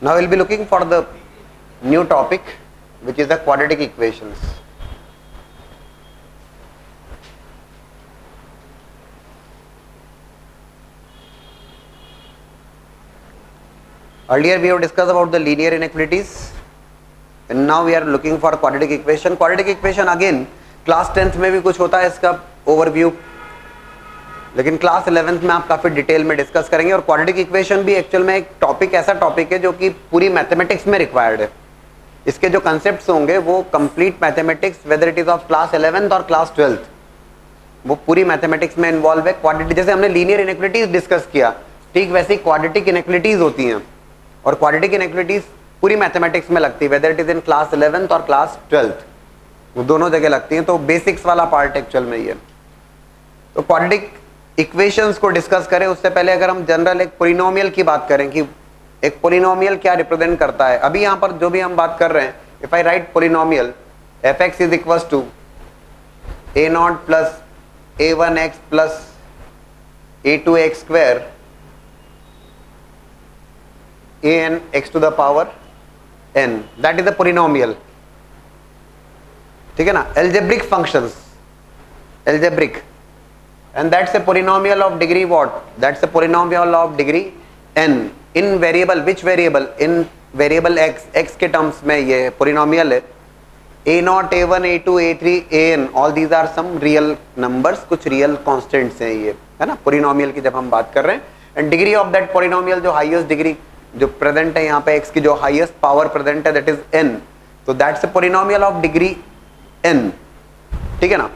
Now we'll be looking for the new topic, which is the quadratic equations. Earlier we have discussed about the linear inequalities, and now we are looking for quadratic equation. Quadratic equation again class 10th में भी कुछ होता है इसका overview, लेकिन class 11th में आप काफी डिटेल में डिस्कस करेंगे. और क्वाड्रेटिक इक्वेशन भी एक्चुअल में एक टॉपिक, ऐसा टॉपिक है जो कि पूरी मैथमेटिक्स में रिक्वायर्ड है. इसके जो कंसेप्ट्स होंगे वो complete mathematics, whether it is of class 11th और क्लास 12th, वो पूरी मैथमेटिक्स में इन्वॉल्व है. क्वाड्रेटिक, जैसे हमने लीनियर इनइक्वालिटीज डिस्कस किया, ठीक वैसे ही क्वाड्रेटिक इनइक्वालिटीज होती हैं, और क्वाड्रेटिक इनइक्वालिटीज पूरी मैथमेटिक्स में लगती है, whether it is in class 11th और क्लास 12th, वो दोनों जगह लगती हैं. तो बेसिक्स वाला पार्ट एक्चुअल में ये. तो क्वाड्रेटिक इक्वेशंस को डिस्कस करें उससे पहले अगर हम जनरल एक पोलिनोमियल की बात करें कि एक पोलिनोमियल क्या रिप्रेजेंट करता है. अभी यहाँ पर जो भी हम बात कर रहे हैं, if I write polynomial fx is equal to a0 plus a1x plus a2x square an x to the power n, that is the polynomial. ठीक है ना, algebraic functions, algebraic, and that's a polynomial of degree what? That's a polynomial of degree n in variable, which variable? In variable x, x के terms में ये polynomial है. a0, a1, a2, a3, an, all these are some real numbers, कुछ real constants हैं ये, है ना, polynomial की जब हम बात कर रहे हैं. and degree of that polynomial, जो highest degree जो present है यहाँ पे x की जो highest power present है, that is n, तो that's a polynomial of degree n. ठीक है ना.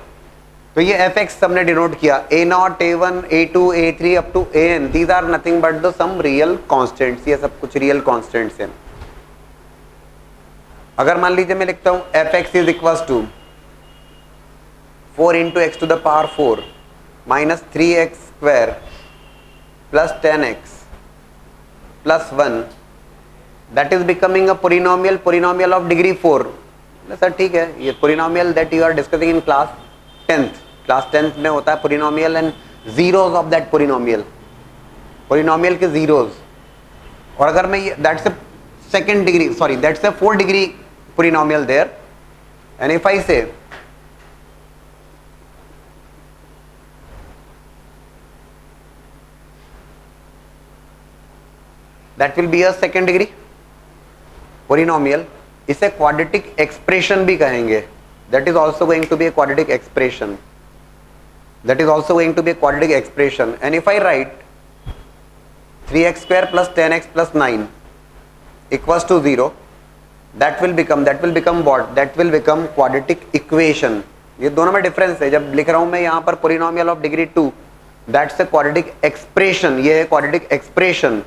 तो ये fx हमने डिनोट किया, a0, a1, a2, a3 up to an, these are nothing but the some real constants, ये सब कुछ real constants हैं. अगर मान लीजिए मैं लिखता हूं fx is equal to 4 into x to the power 4 minus 3x square plus 10x plus 1, that is becoming a polynomial of degree 4. Sir ठीक है, ये polynomial that you are discussing in class 10th, class 10th में होता है polynomial and zeros of that polynomial, polynomial के जीरोस. और अगर मैं ये that's a second degree, sorry that's a 4 degree polynomial there, and if I say that will be a second degree polynomial, इसे क्वाड्रेटिक एक्सप्रेशन भी कहेंगे. That is also going to be a quadratic expression. That is also going to be a quadratic expression. And if I write 3x square plus 10x plus 9 equals to 0, that will become what? That will become quadratic equation. ये दोनों में difference है. जब लिख रहा हूं मैं यहाँ पर polynomial of degree 2, that's a quadratic expression. ये है quadratic expression.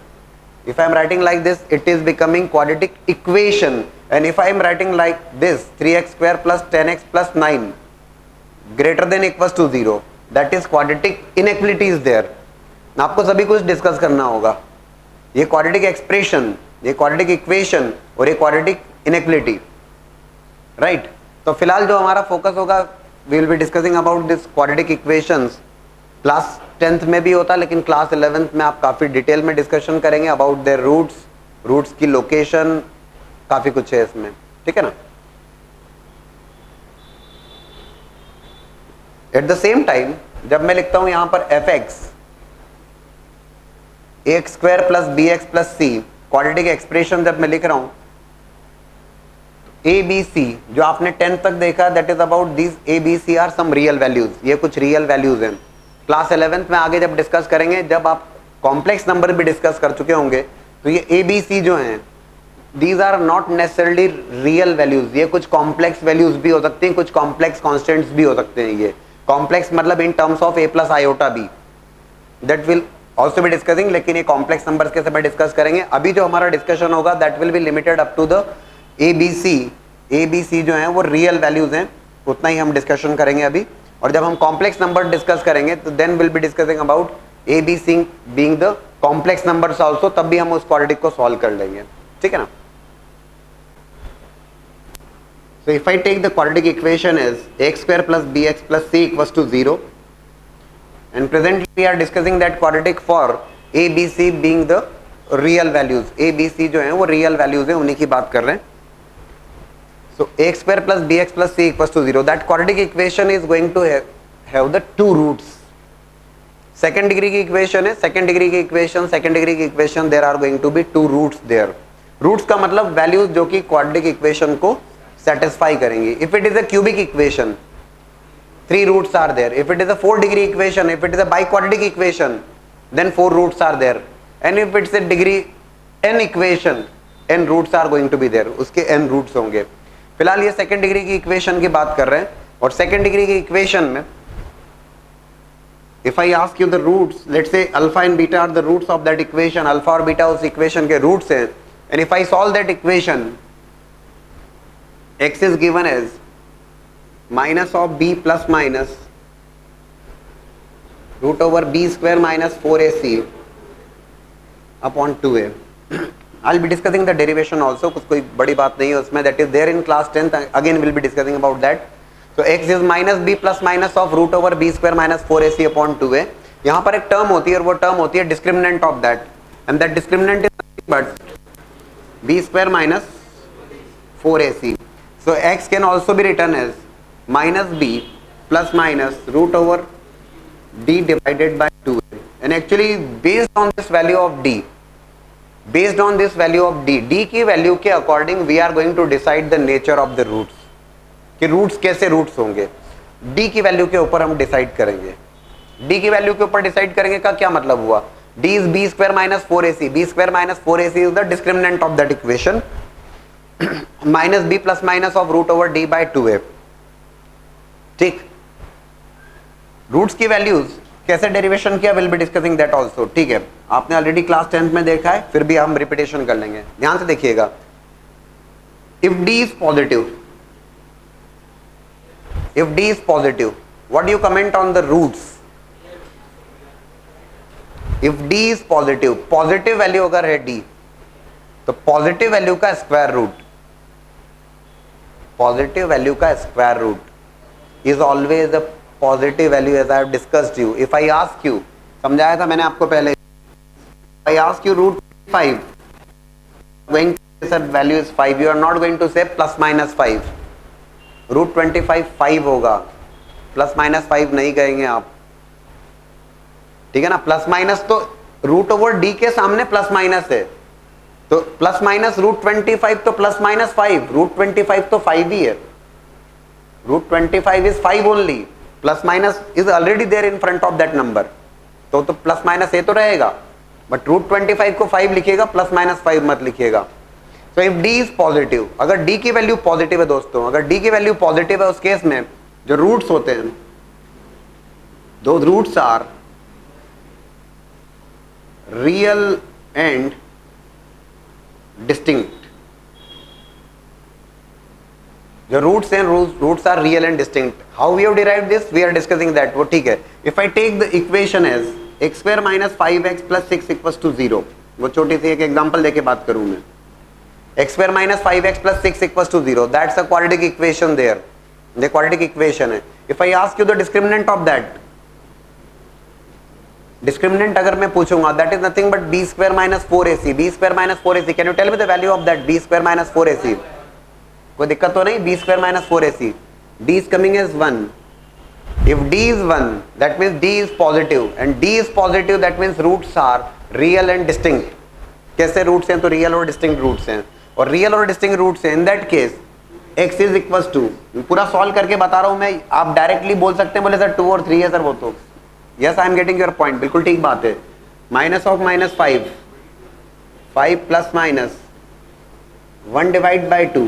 If I am writing like this, it is becoming quadratic equation. And if I am writing like this, 3x square plus 10x plus 9 greater than equals to 0, that is quadratic inequality is there. आपको सभी कुछ discuss करना होगा. ये quadratic expression, ये quadratic equation और ये quadratic inequality, right? तो फिलहाल जो हमारा फोकस होगा, we will be discussing about this quadratic equations. Class 10th में भी होता है, लेकिन क्लास 11th में आप काफी डिटेल में डिस्कशन करेंगे अबाउट देयर रूट्स की लोकेशन, काफी कुछ है इसमें. ठीक है ना. एट द सेम टाइम जब मैं लिखता हूं यहां पर fx ax square plus bx plus c, quadratic expression जब मैं लिख रहा हूं, abc जो आपने 10th तक देखा, that is about this abc are some real values. ये कुछ रियल वैल्यूज हैं. क्लास 11th में आगे जब डिस्कस करेंगे, जब आप कॉम्प्लेक्स नंबर भी डिस्कस कर चुके होंगे, तो ये abc जो हैं, these are not necessarily real values. ये कुछ कॉम्प्लेक्स वैल्यूज भी हो सकती हैं, कुछ कॉम्प्लेक्स कॉन्स्टेंट्स भी हो सकते हैं. ये कॉम्प्लेक्स मतलब इन terms of a plus iota b, that will also be discussing. लेकिन ये कॉम्प्लेक्स नंबर्स के समय डिस्कस करेंगे. अभी जो हमारा डिस्कशन होगा, that will be limited up to the abc जो हैं वो रियल वैल्यूज हैं, उतना ही हम डिस्कशन करेंगे अभी. और जब हम कॉम्प्लेक्स नंबर डिस्कस करेंगे, तो then will be discussing about abc being the complex numbers also, तब भी हम उस क्वाड्रेटिक को सॉल्व कर लेंगे. ठीक है ना. So if I take the quadratic equation as ax square plus bx plus c equals to 0, and presently we are discussing that quadratic for abc being the real values, A B C जो है वो real values है, उन्हीं की बात कर रहे हैं. So a square plus b x plus c equals to 0. That quadratic equation is going to have the two roots. Second degree की इक्वेशन है, सेकेंड डिग्री की equation there are going to be two roots there. Roots का मतलब values जो कि quadratic equation को satisfy करेंगे. If it is a cubic equation, 3 roots are there. If it is a 4 degree equation, if it is a biquadratic equation, then 4 roots are there. And if it's a degree n equation, n roots are going to be there. उसके n roots होंगे. फिलहाल ये second degree की equation की बात कर रहे हैं, और सेकेंड डिग्री की इक्वेशन में if I ask you the roots, let's say alpha and beta are the roots of that equation, alpha और beta उस इक्वेशन के roots हैं, and if I solve that equation, x is given as minus of b plus minus root over b square minus 4ac upon 2a. I'll be discussing the derivation also, कुछ कोई बड़ी बात नहीं है उसमें, that is there in class 10th. Again we'll be discussing about that. So x is minus b plus minus of root over b square minus 4ac upon 2a. यहाँ पर एक टर्म होती है और वो टर्म होती है discriminant of that, and that discriminant is nothing but b square minus 4ac. So x can also be written as minus b plus minus root over d divided by 2a. And actually based on this value of d, d की value के according we are going to decide the nature of the roots, कि roots कैसे roots होंगे. d की value के ऊपर हम decide करेंगे. d की वैल्यू के ऊपर डिसाइड करेंगे का क्या मतलब हुआ, d is b square minus 4ac. b square minus 4ac is the discriminant of that equation. minus b plus minus of root over d by 2a. ठीक, रूट्स की वैल्यूज कैसे डेरिवेशन किया, will be discussing that also. ठीक है, आपने already class 10th में देखा है, फिर भी हम रिपीटेशन कर लेंगे. ध्यान से देखिएगा. If d is positive, what do you comment on the roots. If d is positive value अगर है d, तो पॉजिटिव वैल्यू का square root is always a positive value, as I have discussed you. If I ask you, समझाया था मैंने आपको पहले, if I ask you root 5, going to say value is 5, you are not going to say plus minus 5. root 25 5 होगा, plus minus 5 नहीं कहेंगे आप. ठीक है ना, प्लस माइनस तो रूट ओवर डी के सामने प्लस माइनस है, तो प्लस माइनस रूट 25 तो प्लस माइनस 5, रूट 25 तो 5 ही है. root 25 is 5 only, plus minus is already there in front of that number, तो प्लस माइनस ये तो रहेगा, बट रूट 25 को 5 लिखिएगा, प्लस माइनस 5 मत लिखिएगा. So if d is positive, अगर d की वैल्यू पॉजिटिव है दोस्तों, अगर d की वैल्यू पॉजिटिव है, उस केस में जो रूट्स होते हैं, दो roots are real and distinct. जो रूट्स हैं, roots are real and distinct. How we have derived this, we are discussing that. वो ठीक है. If I take the equation as x square minus 5x plus 6 equals to 0, वो छोटी सी एक example देके बात करूं मैं. X square minus 5x plus 6 equals to 0, that's a quadratic equation there. ये क्वाड्रेटिक इक्वेशन है. If I ask you the discriminant of that, discriminant अगर मैं पूछूंगा, that is nothing but b square minus 4ac. b square minus 4ac, can you tell me the value of that b square minus 4ac. कोई दिक्कत तो नहीं, b square minus 4ac. d is coming as 1. if d is 1, that means d is positive, and d is positive, that means roots are real and distinct. कैसे roots हैं, तो real और distinct roots हैं, और real और distinct roots हैं. In that case x is equals to, पूरा solve करके बता रहा हूं मैं, आप डायरेक्टली बोल सकते हैं, बोले सर 2 और 3 है सर, वो तो yes, I am getting your point, बिल्कुल ठीक बात है. Minus of minus 5 plus minus 1 divide by 2,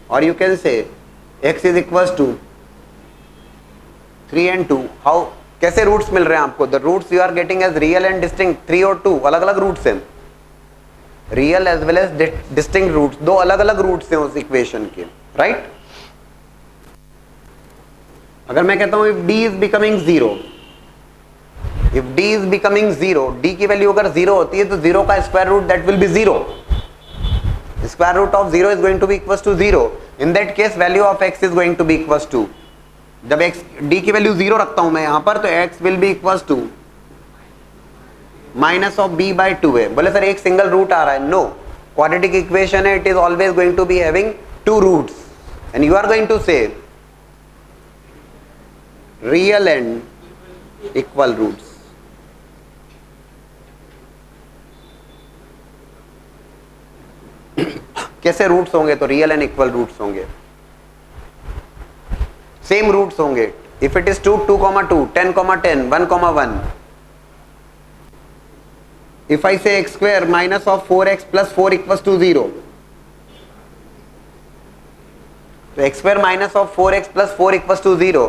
और you can say x is equals to 3 and 2. How, कैसे रूट्स मिल रहे हैं आपको, the roots you are getting as real and distinct. 3 और 2 अलग अलग रूट्स हैं, real as well as distinct roots, दो अलग अलग रूट्स हैं उस इक्वेशन के, राइट. अगर मैं कहता हूं if d is becoming 0, if d is becoming 0, d की वैल्यू अगर 0 होती है तो 0 का square root that will be 0. Square root of 0 is going to be equals to 0. In that case value of x is going to be equals to, जब x d की value 0 रखता हूं मैं यहां पर, तो x will be equals to minus of b by two है। बोले सर एक सिंगल रूट आ रहा है, नो, क्वाड्रेटिक इक्वेशन है, it is always going to be having two roots and you are going to say real and equal roots. कैसे roots होंगे? तो रियल एंड इक्वल रूट्स होंगे, सेम रूट्स होंगे। If it is 2, 2, 2, 10, 10, 1, 1, if I say x square minus of 4x plus 4 equals to 0, so x square minus of 4x plus 4 equals to 0,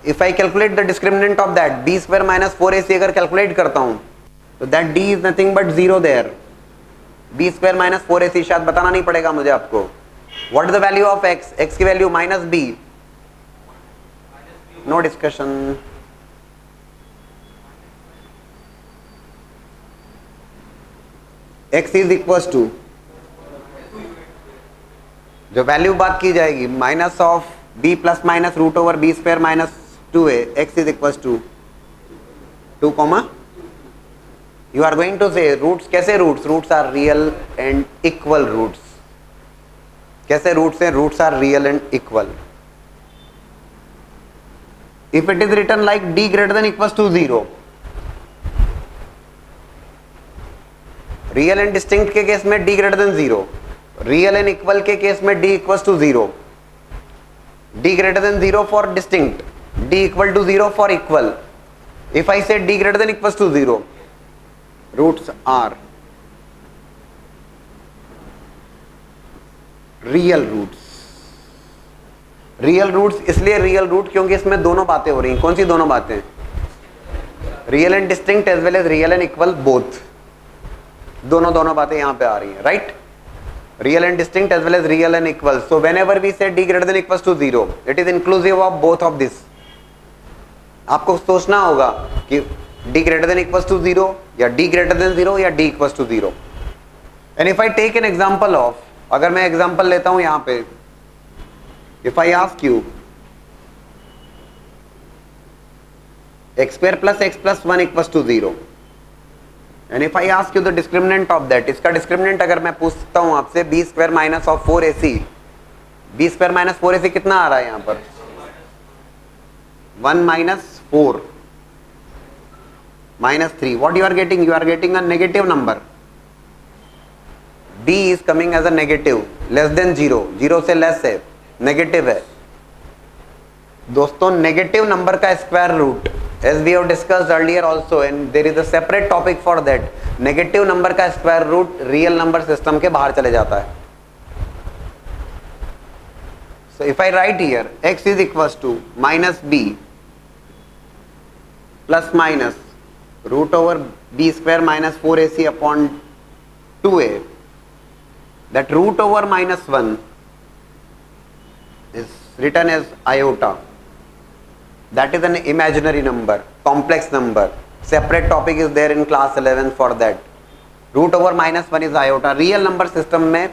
if I calculate the discriminant of that, b square minus 4ac अगर calculate करता हूं तो that d is nothing but 0 there, b square minus 4ac शायद बताना नहीं पड़ेगा मुझे आपको। what is the value of x? x की value minus b, no discussion। x is equal to, जो वैल्यू बात की जाएगी minus of b plus minus root over b square minus 2a, x is equal to 2, you are going to say roots. कैसे roots? Roots are real and equal roots. कैसे roots हैं? Roots are real and equal. If it is written like d greater than equal to 0, real and distinct के case में d greater than 0, real and equal के case में d equals to 0, d greater than 0 for distinct, d equal to 0 for equal. If I say d greater than equals to 0, roots are real roots. Real roots इसलिए real root क्योंकि इसमें दोनों बातें हो रही हैं। कौन सी दोनों बातें? Real and distinct as well as real and equal, both. दोनों बातें यहां पे आ रही हैं, right? Real and distinct as well as real and equal. So whenever we say d greater than equals to 0, it is inclusive of both of this. आपको सोचना होगा कि d greater than equals to 0 या d greater than 0 या d equals to 0। And if I take an example of, अगर मैं example लेता हूं यहां पे, if I ask you x square plus x plus 1 equals to 0, and if I ask you the discriminant of that, इसका discriminant अगर मैं पूछता हूं आपसे b square minus of 4ac, b square minus 4ac कितना आ रहा है यहां पर? 1 minus 4 minus 3. What you are getting? You are getting a negative number. d is coming as a negative, less than 0, 0 से less है, negative है। दोस्तों negative number का square root, as we have discussed earlier also, and there is a separate topic for that, negative number का square root real number system के बाहर चले जाता है। so if I write here x is equals to minus b plus minus root over b square minus 4ac upon 2a, that root over minus 1 is written as iota. That is an imaginary number, complex number. Separate topic is there in class 11 for that. Root over minus 1 is iota. Real number system में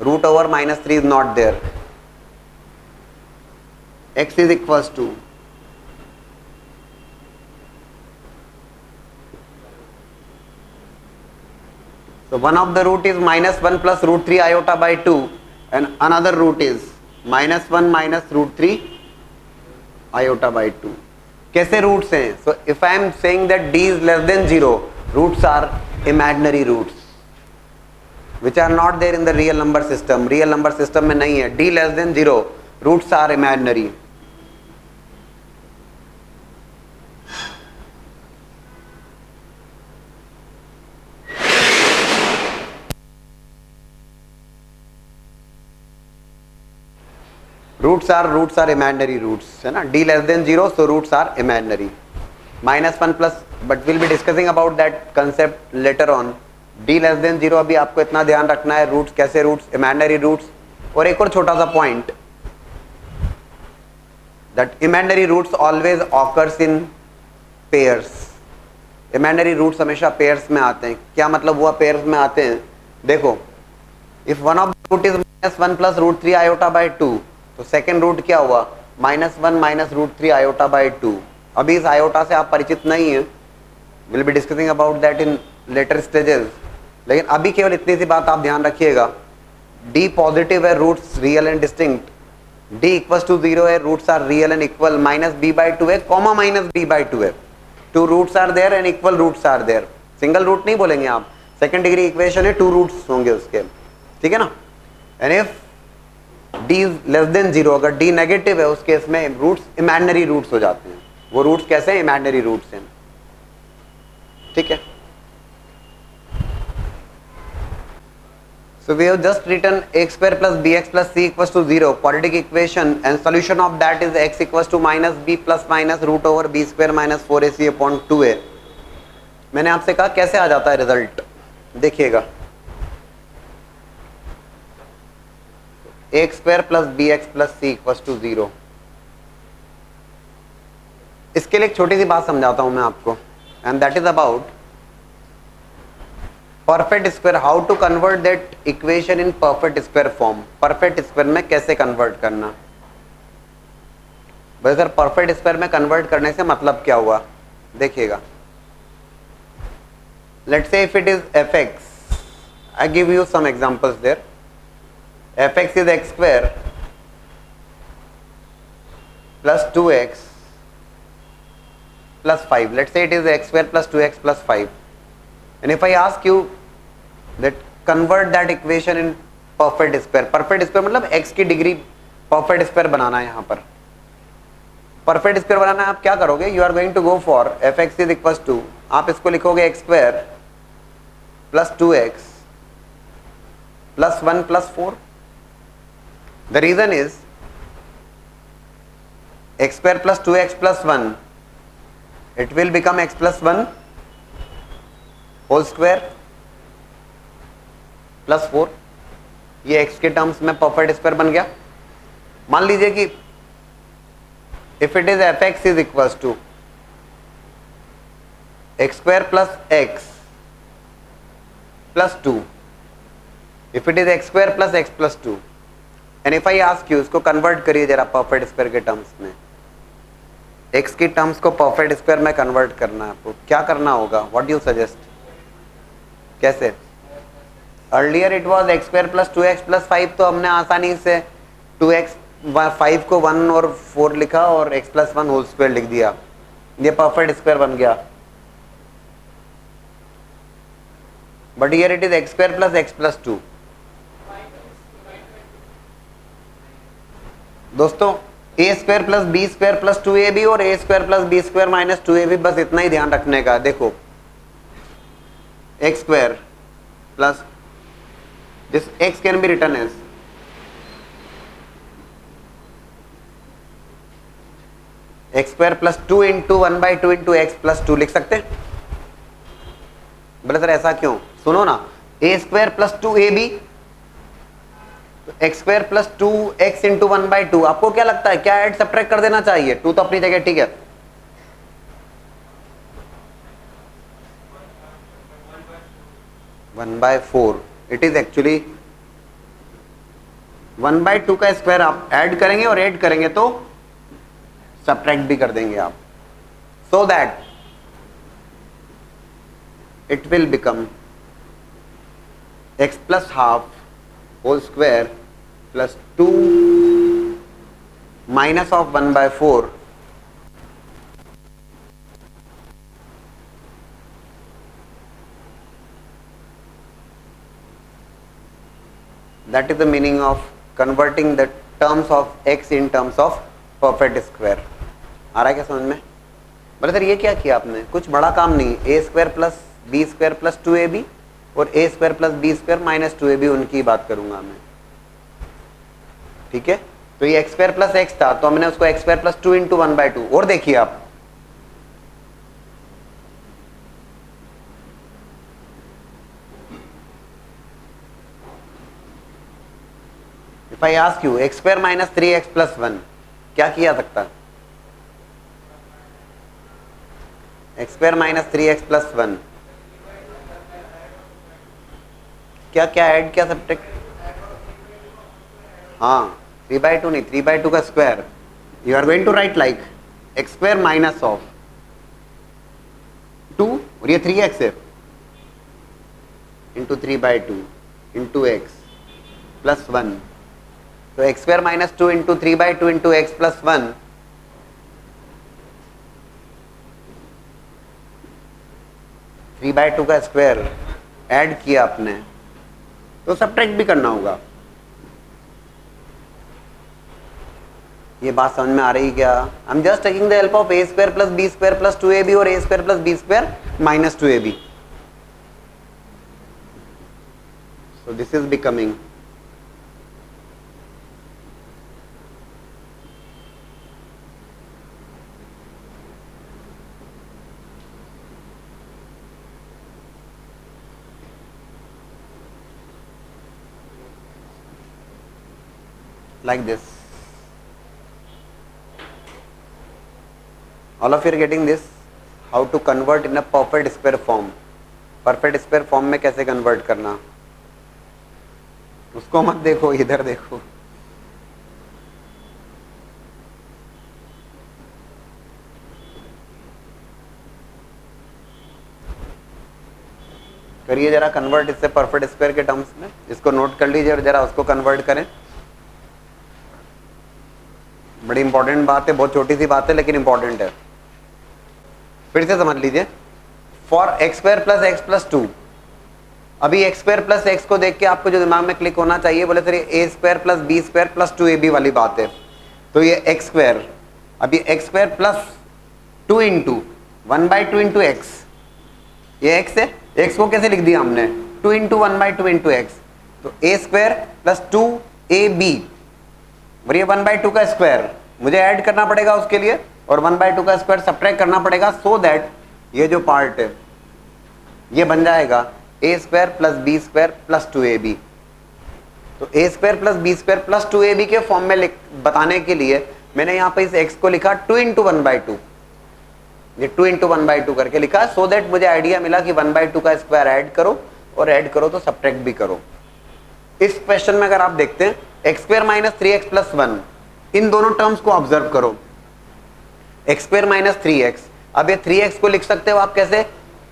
root over minus 3 is not there. X is equals to so one of the root is minus 1 plus root 3 iota by 2 and another root is minus 1 minus root 3 iota by 2. कैसे roots हैं? so if I am saying that d is less than 0, roots are imaginary roots which are not there in the real number system. real number system में नहीं है। d less than 0, roots are imaginary. Roots are imaginary roots है ना। d less than 0, so roots are imaginary. Minus 1 plus, but will be discussing about that concept later on. d less than 0 अभी आपको इतना ध्यान रखना है, roots कैसे roots, imaginary roots. और एक और छोटा सा point, that imaginary roots always occurs in pairs. Imaginary roots हमेशा पेयर्स में आते हैं। क्या मतलब हुआ पेयर्स में आते हैं? देखो, if one of the root is minus 1 plus root 3 iota by 2, तो सेकेंड रूट क्या हुआ? Minus 1 minus root 3 iota by 2। अभी इस आयोटा से आप परिचित नहीं है, will be discussing about that in later stages, लेकिन अभी केवल इतनी सी बात आप ध्यान रखिएगा, डी पॉजिटिव है, roots real and distinct, D equals to 0 है, roots are real and equal, minus b by two है, comma minus b by two है, two roots are there and equal roots are there, single root नहीं बोलेंगे आप, second degree equation है, two roots होंगे उसके, ठीक है ना। And if D is less than 0, अगर डी नेगेटिव है उस केस में रूट्स इमेजिनरी रूट्स हो जाते हैं। वो रूट्स कैसे हैं? इमेजिनरी रूट्स हैं, ठीक है। So we have just written x square plus bx plus c equals to 0 quadratic equation, and solution of that is x equals to minus b plus minus root over b square minus 4ac upon 2a। मैंने आपसे कहा कैसे आ जाता है result, देखिएगा, x square plus bx plus c equals to 0। इसके लिए एक छोटी सी बात समझाता हूं मैं आपको, and that is about perfect square, how to convert that equation in perfect square form. Perfect square में कैसे कन्वर्ट करना, भाई सर परफेक्ट स्क्वायर में कन्वर्ट करने से मतलब क्या हुआ, देखिएगा। Let's say if it is fx, I give you some examples there, fx is x square plus 2x plus 5, let's say it is x square plus 2x plus 5, and if I ask you that convert that equation in perfect square, perfect square मतलब x की degree perfect square बनाना है, यहाँ पर perfect square बनाना है, आप क्या करोगे, you are going to go for fx is equals to, आप इसको लिखोगे x square plus 2x plus 1 plus 4। the reason is x square plus 2x plus 1, it will become x plus 1 whole square plus 4, ये x के terms में perfect square बन गया। मान लीजिए कि if it is fx is equals to x square plus x plus 2, if it is x square plus x plus 2, and if I ask you, इसको convert करिए जरा परफेक्ट स्क्वायर के टर्म्स में, x की टर्म्स को perfect square में convert करना है आपको, क्या करना होगा, व्हाट डू यू सजेस्ट, कैसे? Earlier it was x square plus 2x plus 5, तो हमने आसानी से 2x 5 को 1 और 4 लिखा और x प्लस 1 होल स्क्वायर लिख दिया, ये परफेक्ट स्क्वायर बन गया। But here it is x square plus x plus 2। दोस्तों a square plus b square plus 2ab और a square plus b square minus 2ab, बस इतना ही ध्यान रखने का। देखो x square plus this x can be written as x square plus 2 into 1 by 2 into x plus 2 लिख सकते हैं। बोले सर ऐसा क्यों, सुनो ना, a square plus 2ab, x square plus 2x into 1 by 2, आपको क्या लगता है क्या ऐड सब्ट्रैक्ट कर देना चाहिए? 2 तो अपनी जगह ठीक है, one by 4, it is actually 1 by 2 का स्क्वायर आप ऐड करेंगे और ऐड करेंगे तो सब्ट्रैक्ट भी कर देंगे आप, so that it will become x plus half whole square plus 2 minus of 1 by 4 that is the meaning of converting the terms of x in terms of perfect square। आ रहा है क्या समझ में? बोले सर ये क्या किया आपने, कुछ बड़ा काम नहीं, a square plus b square plus 2ab और a square plus b square minus 2ab, उनकी बात करूंगा मैं, ठीक है। तो ये x स्क्वायर प्लस x था, तो हमने उसको x square plus 2 into 1 by 2, और देखिए आप If I ask you x square minus 3x plus 1, क्या किया सकता है? x square minus 3x plus 1, क्या क्या ऐड किया सब्ट्रैक्ट? हाँ 3/2 नहीं, 3/2 का square, you are going to write like x square minus of 2 और ये 3x है, इंटू 3/2 इंटू एक्स प्लस 1, तो x square minus 2 into 3/2 into x plus 1, three by two का स्क्वायर ऐड किया आपने तो सब्ट्रैक्ट भी करना होगा। ये बात समझ में आ रही क्या? I am just taking the help of a square plus b square plus 2ab और a square plus b square minus 2ab, so this is becoming like this. All of you are getting this? How to convert in a perfect square form? Perfect square form में कैसे convert करना, उसको मत देखो, इधर देखो। करिए जरा कन्वर्ट इससे परफेक्ट स्क्वायर के टर्म्स में, इसको नोट कर लीजिए और जरा उसको कन्वर्ट करें। बड़ी इंपॉर्टेंट बात है, बहुत छोटी सी बात है लेकिन इंपॉर्टेंट है। फिर से समझ लीजिए, for x square plus x plus 2, अभी एक्स स्क्वायर प्लस एक्स को देख के आपको जो दिमाग में क्लिक होना चाहिए, बोले sir a square plus b square plus 2ab वाली बात है, तो ये एक्स स्क्वायर, अभी x square plus 2 into 1/2 into x, ये एक्स है, एक्स को कैसे लिख दिया हमने 2 इंटू 1/2 इंटू एक्स, तो ए स्क्वायर प्लस 2ab और ये 1/2 का स्क्वायर मुझे ऐड करना पड़ेगा उसके लिए, और 1/2 का स्क्वायर सब्ट्रैक्ट करना पड़ेगा, सो दैट ये जो पार्ट है ये बन जाएगा a square plus b square plus 2ab। तो a square plus b square plus 2ab के फॉर्म में बताने के लिए मैंने यहाँ पे इस x को लिखा 2 इंटू 1/2, ये 2 इंटू 1/2 करके लिखा, सो दैट मुझे आइडिया मिला कि 1/2 का स्क्वायर ऐड करो, और ऐड करो तो सब्ट्रैक्ट भी करो। इस क्वेश्चन में अगर आप देखते हैं x square minus 3x plus 1, इन दोनों टर्म्स को ऑब्जर्व करो, एक्स स्क्वायर माइनस 3x, अब ये 3x को लिख सकते हो आप कैसे,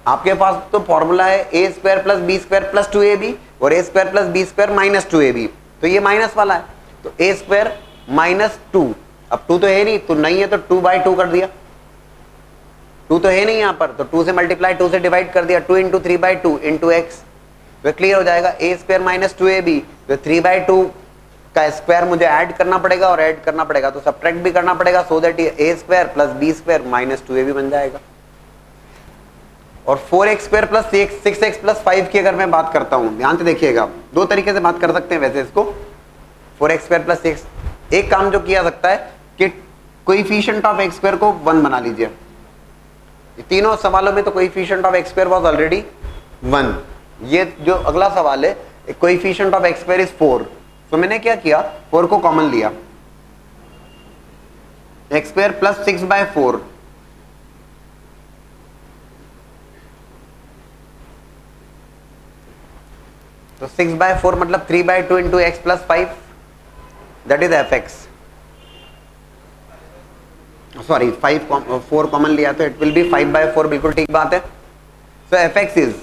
आपके पास तो फॉर्मूला है a square plus b square plus 2ab और a square plus b square minus 2ab, तो ये माइनस वाला है, तो ए स्क्वायर माइनस 2, अब 2 तो है नहीं, तो नहीं है तो 2/2 कर दिया, 2 तो है नहीं यहाँ पर, तो 2 से मल्टीप्लाई 2 से डिवाइड कर दिया, 2 इंटू 3/2 इंटू एक्स, तो क्लियर हो जाएगा ए स्क्वायर माइनस 2ab, तो 3/2 का स्क्वायर मुझे ऐड करना पड़ेगा, और ऐड करना पड़ेगा तो सब्ट्रैक्ट भी करना पड़ेगा, सो दैट ये a square plus b square minus 2ab बन जाएगा। और 4x square plus 6x plus 5 की अगर मैं बात करता हूं, ध्यान से देखिएगा, दो तरीके से बात कर सकते हैं वैसे इसको, 4x स्क्वायर प्लस 6, एक काम जो किया सकता है कि कोएफिशिएंट ऑफ x स्क्वायर को 1 बना लीजिए, तीनों सवालों में तो coefficient of x square was already 1, ये जो अगला सवाल है coefficient of x square is 4, तो मैंने क्या किया 4 को कॉमन लिया, x स्क्वायर प्लस 6/4, तो 6/4 मतलब 3/2 into x plus 5, that is F x, sorry 4 common लिया तो इट विल बी 5/4, बिल्कुल ठीक बात है। So f x is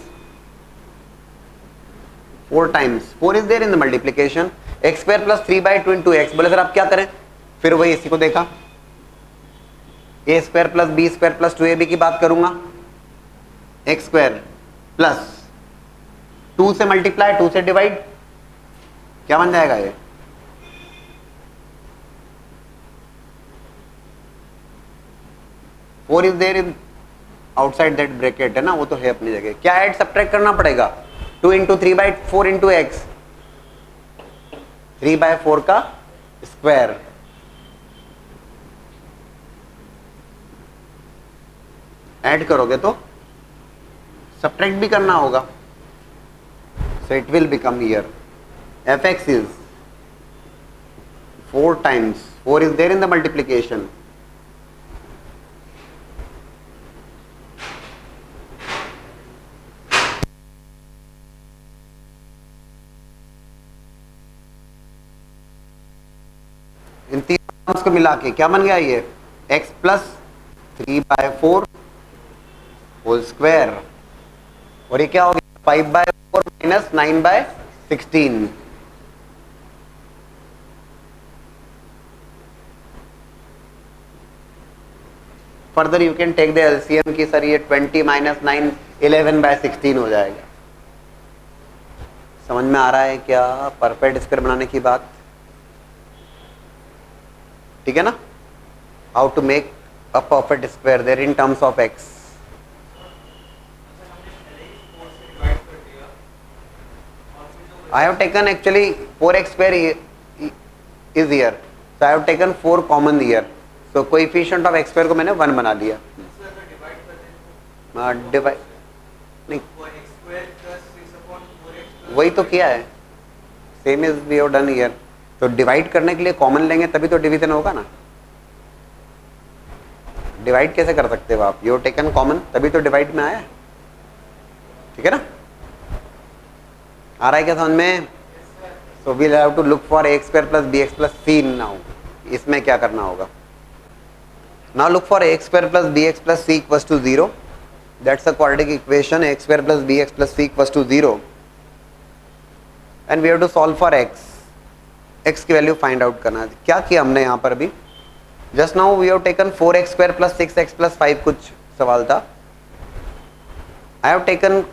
4 times 4 is there in the multiplication, x square plus 3/2 into x, बोले सर आप क्या करें, फिर वही इसी को देखा, a square plus b square plus 2ab की बात करूंगा, एक्स स्क्वायर प्लस 2 से मल्टीप्लाई 2 से डिवाइड, क्या बन जाएगा ये, four is there in outside that bracket है ना, वो तो है अपनी जगह, क्या ऐड सब्ट्रैक्ट करना पड़ेगा 2 इंटू 3/4 इंटू एक्स, 3/4 का स्क्वायर, ऐड करोगे तो सब्ट्रैक्ट भी करना होगा, so it will become here fx is 4 times 4 is there in the multiplication, इन तीन टर्म्स को मिला के क्या बन गया ये x प्लस 3/4 होल स्क्वायर और ये क्या हो गया 5/4 minus 9/16. Further you can take the LCM की सर ये 20 माइनस 9 11/16 हो जाएगा. समझ में आ रहा है क्या परफेक्ट स्क्वायर बनाने की बात? ठीक है ना? How to make a perfect square there in terms of x. I have taken actually 4x square is here, so I have taken 4 common here. So coefficient of x square को मैंने 1 बना लिया. डिवाइड नहीं, वही तो किया है, same is we have done here. तो डिवाइड करने के लिए कॉमन लेंगे तभी तो डिवीजन होगा ना. डिवाइड कैसे कर सकते हो आप? यू हैव टेकन कॉमन तभी तो डिवाइड में आया. ठीक है ना? आ रहा है क्या समझ में? So we'll have to look for x square plus b x plus c. Now इसमें क्या करना होगा? Now look for x square plus b x plus c equals to 0. That's a quadratic equation. X square plus b x plus c equals to 0 and we have to solve for x. X की value find out करना है. क्या किया हमने यहाँ पर अभी? Just now we have taken 4x square plus 6x plus 5 कुछ सवाल था. I have taken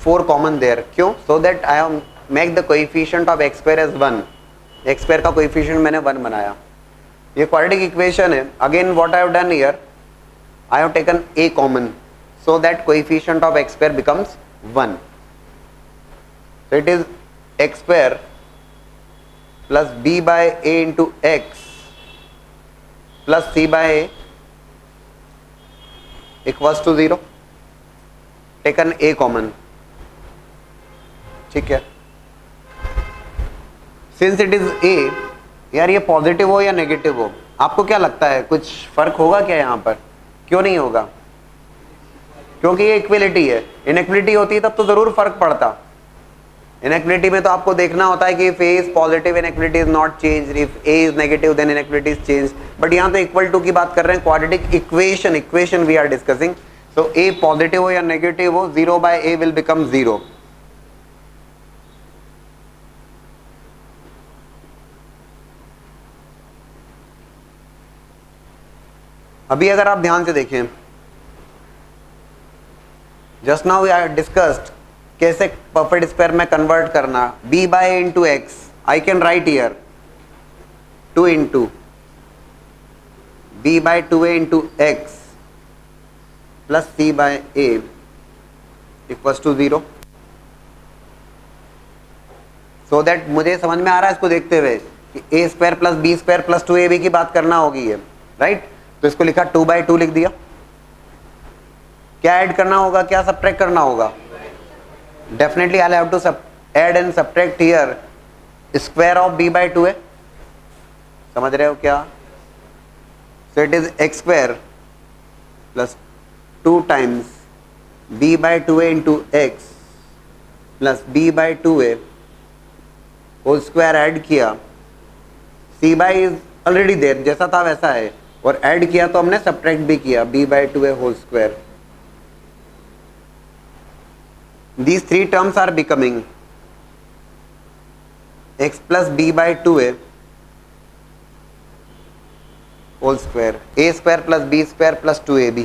4 common there. क्यों? So that I have make the coefficient of x square as 1. X square का कोएफिशिएंट मैंने 1 बनाया. ये क्वाड्रेटिक इक्वेशन है. Again what I have done here, I have taken a common so that coefficient of x square becomes 1. So it is x square plus b by a into x plus c by a equals to 0. Taken a common. ठीक है. Since it is a, यार ये positive हो या negative हो, आपको क्या लगता है कुछ फर्क होगा क्या यहाँ पर? क्यों नहीं होगा? क्योंकि ये इक्वलिटी है. इनइक्वलिटी होती तब तो जरूर फर्क पड़ता. इनइक्वलिटी में तो आपको देखना होता है कि if a is positive inequality is not change, if a is negative then inequality is change. But यहाँ तो इक्वल टू की बात कर रहे हैं. Quadratic equation we are discussing. So a positive हो या नेगेटिव हो, 0 बाय a विल बिकम 0. अभी अगर आप ध्यान से देखें, just now we are discussed कैसे परफेक्ट स्क्वायर में कन्वर्ट करना. b by a into x I can write here 2 into b by 2a into x plus c by a equals to 0. So that मुझे समझ में आ रहा है इसको देखते हुए कि a square plus b square plus 2ab की बात करना होगी है, राइट? तो इसको लिखा 2/2 लिख दिया. क्या ऐड करना होगा, क्या सब्ट्रैक्ट करना होगा? Definitely I have to add and subtract here square of b/2a. समझ रहे हो क्या? So it is x square plus 2 times b/2a into x plus b/2a whole square add किया. c by is already there, जैसा था वैसा है, और ऐड किया तो हमने सब्ट्रैक्ट भी किया b/2a whole square. These 3 terms are becoming x plus b/2a whole square, a square plus b square plus 2ab.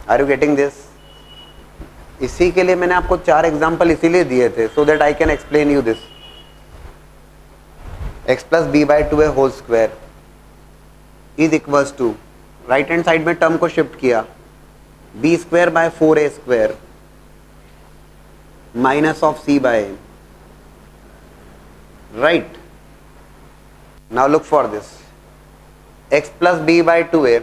Are you getting this? इसी के लिए मैंने आपको 4 एग्जाम्पल इसीलिए दिए थे, so that I can explain you this. x plus b/2a whole square is equals to, right hand side में term को शिफ्ट किया, b square by 4a square minus of c by a. Right. Now look for this. X plus b by 2a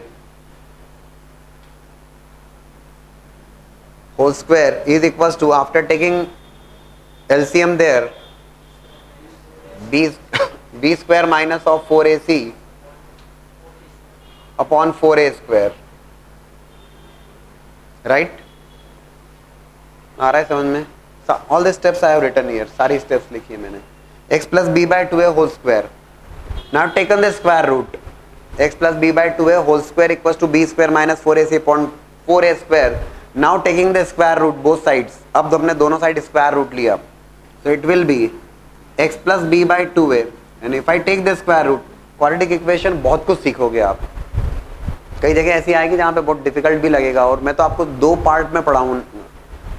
whole square is equals to, after taking LCM there, b square minus of 4ac upon 4a square. Right? आ रहा है समझ में? All the steps I have written here. सारी steps लिखी है मैंने. X plus b by 2a whole square. Now taken the square root. X plus b by 2a whole square equals to b square minus 4ac upon 4a square. Now taking the square root both sides, अब हमने दोनों side square root लिया, so it will be x plus b by 2a and if I take the square root, quadratic equation बहुत कुछ सीखोगे आप, कई जगह ऐसी आएगी जहाँ पे बहुत डिफिकल्ट भी लगेगा, और मैं तो आपको दो पार्ट में पढ़ाऊँ,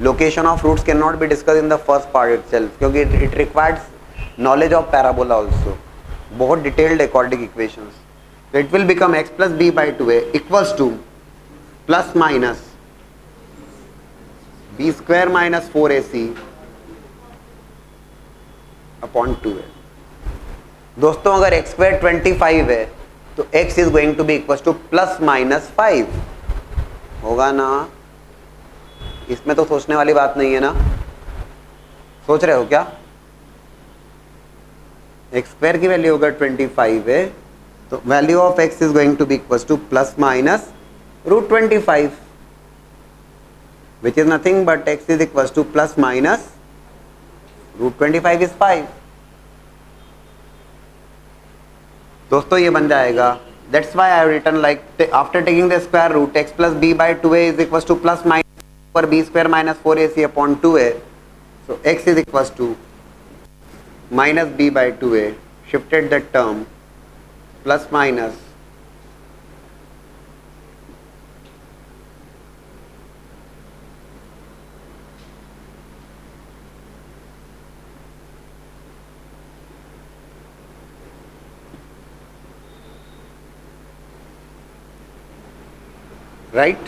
location of roots can not be discuss in the first part itself, क्योंकि it requires knowledge of parabola also, बहुत डिटेल्ड है quadratic equations. So it will become x plus b by 2a equals to plus minus b square minus 4ac upon 2a. दोस्तों अगर x square 25 है तो x is going to be equals to plus minus 5 होगा ना. इसमें तो सोचने वाली बात नहीं है ना, सोच रहे हो क्या? x square की वैल्यू अगर 25 है तो value of x is going to be equals to plus minus root 25, which is nothing but x is equals to plus minus root 25 is 5. दोस्तों ये बन जाएगा, that's why I have written like after taking the square root x plus b by 2a is equals to plus minus पर b square minus 4ac upon 2a, so x is equals to minus b by 2a, shifted that term, plus minus right,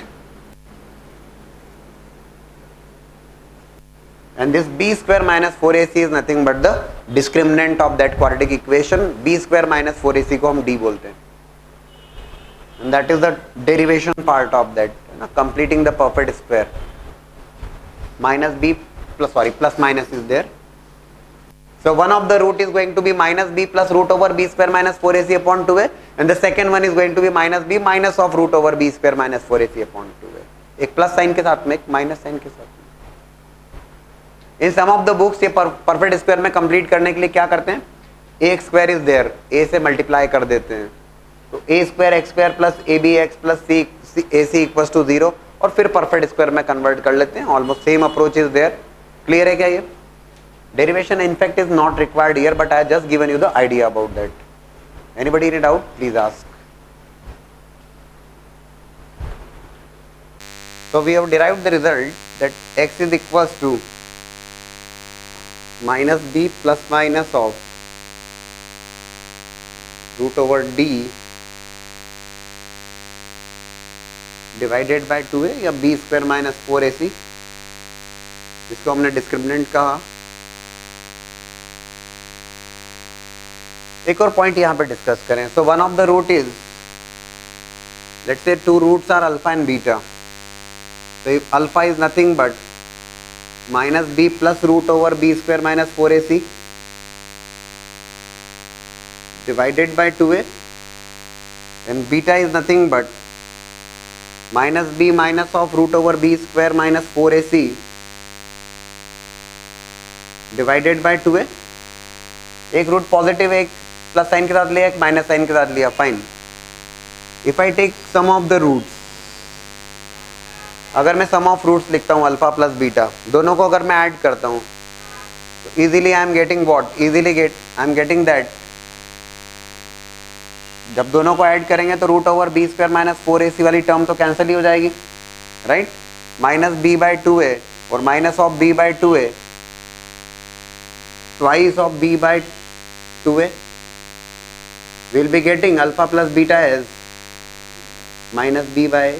and this b square minus 4ac is nothing but the discriminant of that quadratic equation. b square minus 4ac को हम d बोलते हैं, and that is the derivation part of that, completing the perfect square. Minus b plus plus minus is there, so one of the root is going to be minus b plus root over b square minus 4ac upon 2a, and the second one is going to be minus b minus of root over b square minus 4ac upon 2a, एक plus sign के साथ में एक minus sign के साथ. In some of the books ये perfect square में complete करने के लिए क्या करते हैं, a square is there, a से मल्टीप्लाई कर देते हैं, तो a square x square plus a b x plus c a c equals to 0, और फिर परफेक्ट स्क्वायर में कन्वर्ट कर लेते हैं. Almost same approach is there. Clear है क्या? ये derivation in fact is not required here, but I just given you the idea about that. Anybody any doubt? Please ask. So we have derived the result that x is equals to minus b plus minus of root over d divided by 2a या b square minus 4ac, जिसको हमने discriminant कहा. एक और point यहां पे discuss करें. So one of the root is, let's say two roots are alpha and beta. So if alpha is nothing but minus b plus root over b square minus 4ac divided by 2a, and beta is nothing but minus b minus of root over b square minus 4ac divided by 2a. एक root positive, एक plus sign के साथ लिया, एक minus sign के साथ लिया. Fine. If I take sum of the roots, अगर मैं सम ऑफ रूट्स लिखता हूँ अल्फा प्लस बीटा, दोनों को अगर मैं ऐड करता हूँ तो easily I am getting what, I am getting that, जब दोनों को ऐड करेंगे तो root over b square minus 4ac वाली टर्म तो कैंसिल ही हो जाएगी, right. Minus b by 2a और minus of b by 2a, twice of b by 2a, will be getting alpha plus beta as minus b by,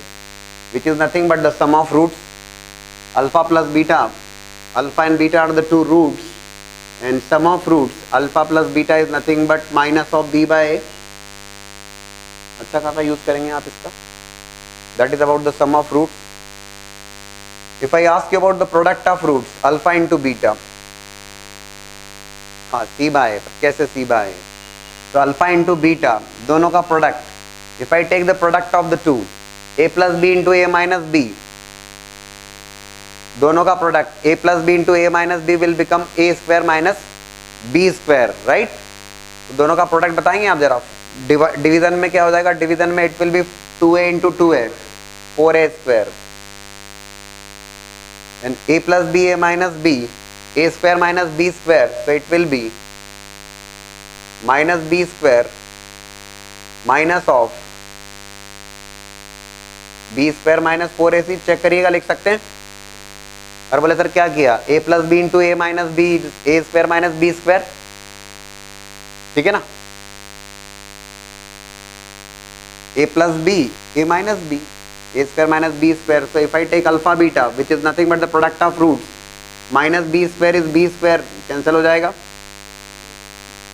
which is nothing but the sum of roots alpha plus beta. Alpha and beta are the two roots, and sum of roots alpha plus beta is nothing but minus of b by a. अच्छा खासा use करेंगे आप इसका. That is about the sum of roots. If I ask you about the product of roots alpha into beta, हाँ c by a, कैसे c by a? तो alpha into beta दोनों का product, if I take the product of the two, a plus b into a minus b, दोनों का product a plus b into a minus b will become a square minus b square, right. दोनों का product बताएंगे आप जरा. Division में क्या हो जाएगा? डिवीजन में it will B 2a into 2a 4a square, and a plus b, a minus b, a square minus b square, so it will be minus b square minus of b square minus 4ac. Check करिएगा, लिख सकते हैं। और बोले sir क्या किया, a plus b into a minus b, a square minus b square, ठीक है ना, a plus b, a minus b, a square minus b square. So if I take alpha beta, which is nothing but the product of roots, minus b square is b square, cancel हो जाएगा.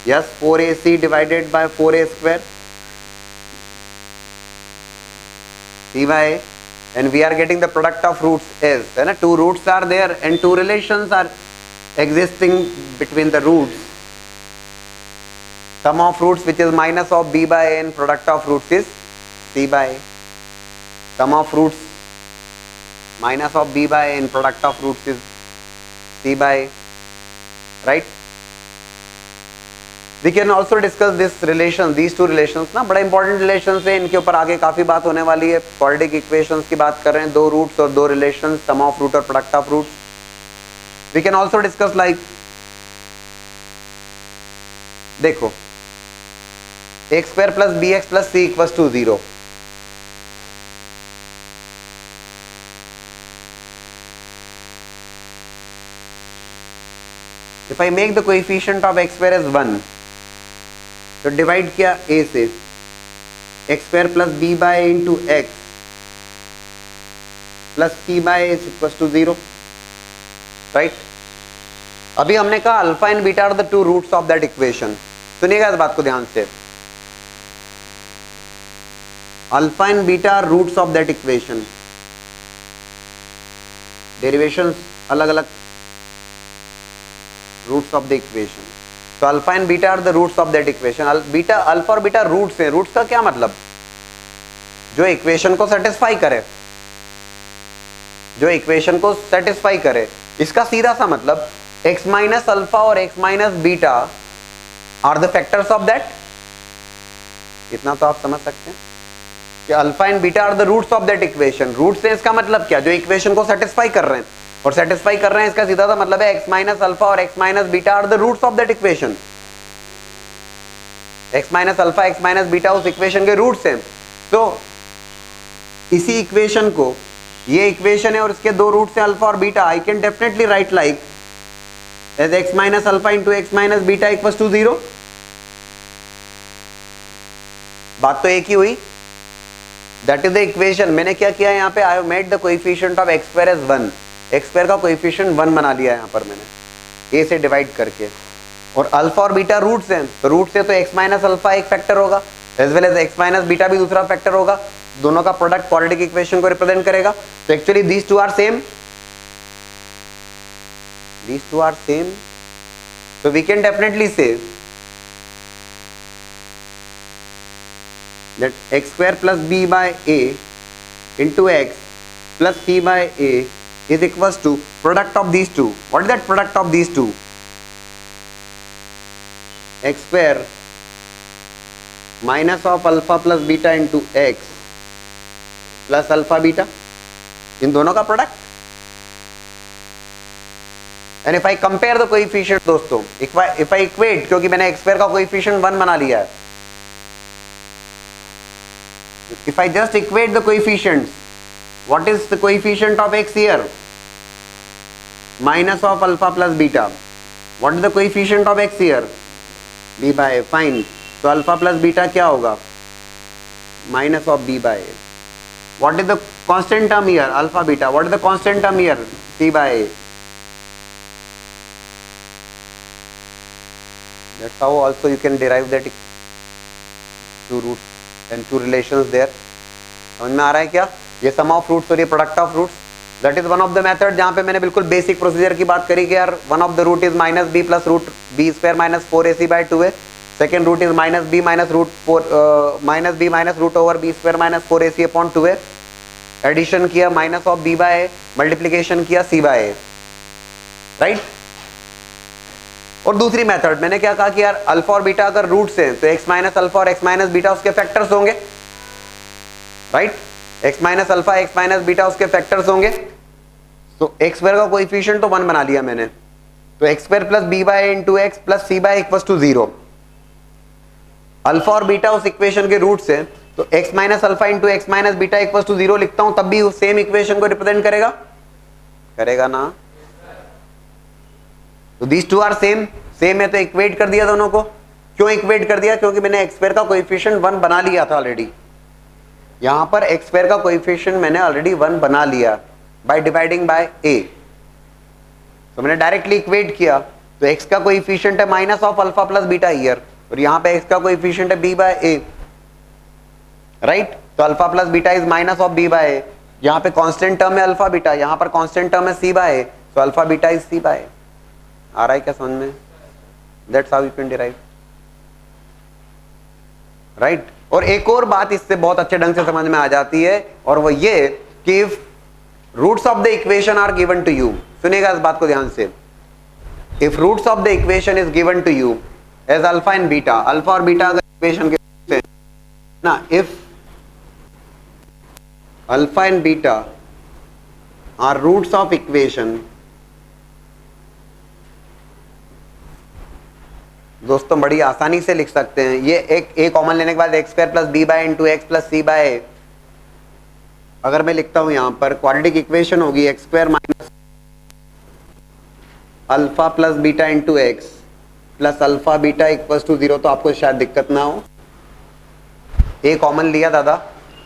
Yes, 4ac divided by 4a square, c by a, and we are getting the product of roots is, है ना, two roots are there and two relations are existing between the roots. Sum of roots, which is minus of b by a, and product of roots is c by a. Sum of roots minus of b by a and product of roots is c by a, right? We can also discuss this relation, these two relations ना, बड़ा important relations है, इनके ऊपर आगे काफी बात होने वाली है। quadratic equations की बात कर रहे हैं, दो roots और दो relations, sum of root और product of roots. We can also discuss like, देखो x square plus bx plus c equals to 0. If I make the coefficient of x square as 1, तो डिवाइड किया a से, x square plus b by a into x plus c by a is equals to 0, right? अभी हमने कहा alpha and beta are the two roots of that equation. सुनिएगा इस बात को ध्यान से, alpha and beta are roots of that equation. Derivations अलग अलग, रूट्स ऑफ द इक्वेशन. तो alpha and beta are the roots of that equation. Beta, alpha और बीटा रूट्स हैं. रूट्स का क्या मतलब, जो इक्वेशन को सेटिस्फाई करे, जो इक्वेशन को सेटिस्फाई करे. इसका सीधा सा मतलब x माइनस अल्फा और x minus beta are the factors of that. इतना तो आप समझ सकते हैं कि alpha and beta are the roots of that equation. Roots है इसका मतलब क्या, जो इक्वेशन को सेटिस्फाई कर रहे हैं, और सेटिस्फाई कर रहे हैं इसका सीधा सा मतलब है x माइनस अल्फा और x minus beta are the roots of that equation. x minus alpha x minus beta उस इक्वेशन के रूट्स हैं. तो इसी इक्वेशन को, ये इक्वेशन है और इसके दो रूट्स हैं अल्फा और beta, I can definitely write like as x minus alpha into x minus beta equals to 0. बात तो एक ही हुई. That is the equation. मैंने क्या किया यहाँ पे, I have made the coefficient of x square as 1. X square का कोएफिशिएंट 1 बना लिया यहाँ पर मैंने, a से डिवाइड करके. और अल्फा और बीटा रूट्स हैं, तो रूट्स है तो x माइनस अल्फा एक फैक्टर होगा, as well as x minus beta भी दूसरा फैक्टर होगा. दोनों का प्रोडक्ट क्वाड्रेटिक इक्वेशन को रिप्रेजेंट करेगा. तो actually these two are same, these two are same, so we can definitely say that x square plus b by a into x plus c by a is equals to product of these two. What is that product of these two? X square minus of alpha plus beta into x plus alpha beta, इन दोनों का product. And if I compare the coefficient, दोस्तों, if I equate, क्योंकि मैंने x square का coefficient 1 बना लिया है, if I just equate the coefficients, what is the coefficient of x here? Minus of alpha plus beta. What is the coefficient of x here? b by a. Fine. So alpha plus beta क्या होगा? Minus of b by a. What is the constant term here? Alpha beta. What is the constant term here? c by a. That's how also you can derive that two roots and two relations there. समझ में आ रहा है क्या? ये sum of roots और ये product of roots. That is one of the method जहाँ पे मैंने बिल्कुल basic procedure की बात करी कि यार one of the root is minus b plus root b square minus 4ac by 2a. Second root is minus b minus root over b square minus 4ac upon 2a. Addition किया minus of b by a, multiplication किया c by a, right? और दूसरी method मैंने क्या कहा कि यार alpha और बीटा अगर रूट्स हैं तो x माइनस अल्फा और x माइनस बीटा उसके फैक्टर्स होंगे, right? x minus alpha x minus beta उसके फैक्टर्स होंगे. तो एक्स स्क्वायर का कोएफिशिएंट तो 1 बना लिया मैंने, तो x square plus b by into x plus c by equal to 0। Alpha और बीटा उस इक्वेशन के रूट्स है, तो x minus alpha into x minus beta equal to 0 लिखता हूं, तब भी उस सेम इक्वेशन को रिप्रेजेंट करेगा, करेगा ना। तो these two are same, same है तो इक्वेट कर दिया दोनों को। क्यों इक्वेट कर दिया? क्योंकि मैंने एक्स स्क्वायर का कोएफिशिएंट 1 बना लिया था ऑलरेडी। यहां पर एक्स स्क्वायर का कोएफिशिएंट मैंने ऑलरेडी 1 बना लिया बाय डिवाइडिंग बाय a, तो मैंने डायरेक्टली इक्वेट किया। तो x का कोएफिशिएंट है minus of alpha plus beta year, और यहां पे x का कोएफिशिएंट है b बाय a, राइट। तो alpha plus beta is minus of b by a। यहां पे कांस्टेंट टर्म है अल्फा बीटा, यहां पर कांस्टेंट टर्म है c बाय a, तो alpha beta is c by a। आ रहा है क्या समझ में? That's how you can derive, right. और एक और बात इससे बहुत अच्छे ढंग से समझ में आ जाती है, और वो ये कि if roots of the equation are given to you, सुनिएगा इस बात को ध्यान से, if roots of the equation is given to you as alpha and beta, alpha और बीटा अगर इक्वेशन के रूट्स हैं ना, if alpha and beta are roots of equation, दोस्तों बड़ी आसानी से लिख सकते हैं ये, एक ए कॉमन लेने के बाद x square plus b by into x plus c by, अगर मैं लिखता हूं यहां पर क्वाड्रेटिक इक्वेशन होगी x square minus alpha plus beta into x plus alpha beta equals to 0, तो आपको शायद दिक्कत ना हो। ए कॉमन लिया दादा,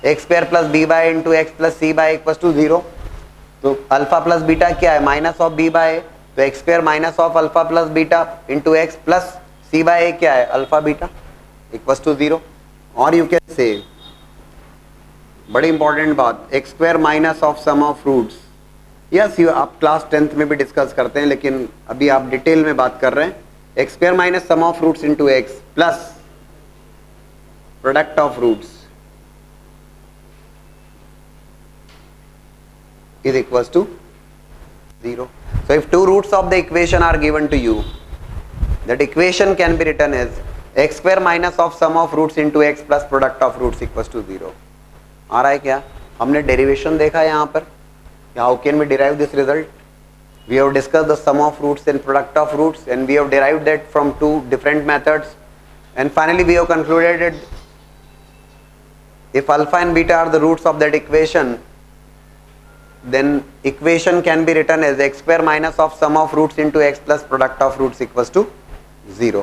x square plus b by into x plus c by equals to 0, तो अल्फा प्लस बीटा क्या है? माइनस ऑफ बी बाय, तो x square minus of alpha plus beta into x plus c by a क्या है? Alpha beta equals to 0। और you can say, बड़ी important बात, x square minus of sum of roots, yes you आप class 10th में भी discuss करते हैं, लेकिन अभी आप डिटेल में बात कर रहे हैं। X square minus sum of roots into x plus product of roots is equals to 0. So if two roots of the equation are given to you, that equation can be written as x square minus of sum of roots into x plus product of roots equals to 0. आ रहा है क्या? हमने derivation देखा है यहाँ पर, how can we derive this result? We have discussed the sum of roots and product of roots, and we have derived that from two different methods, and finally we have concluded that if alpha and beta are the roots of that equation, then equation can be written as x square minus of sum of roots into x plus product of roots equals to 0.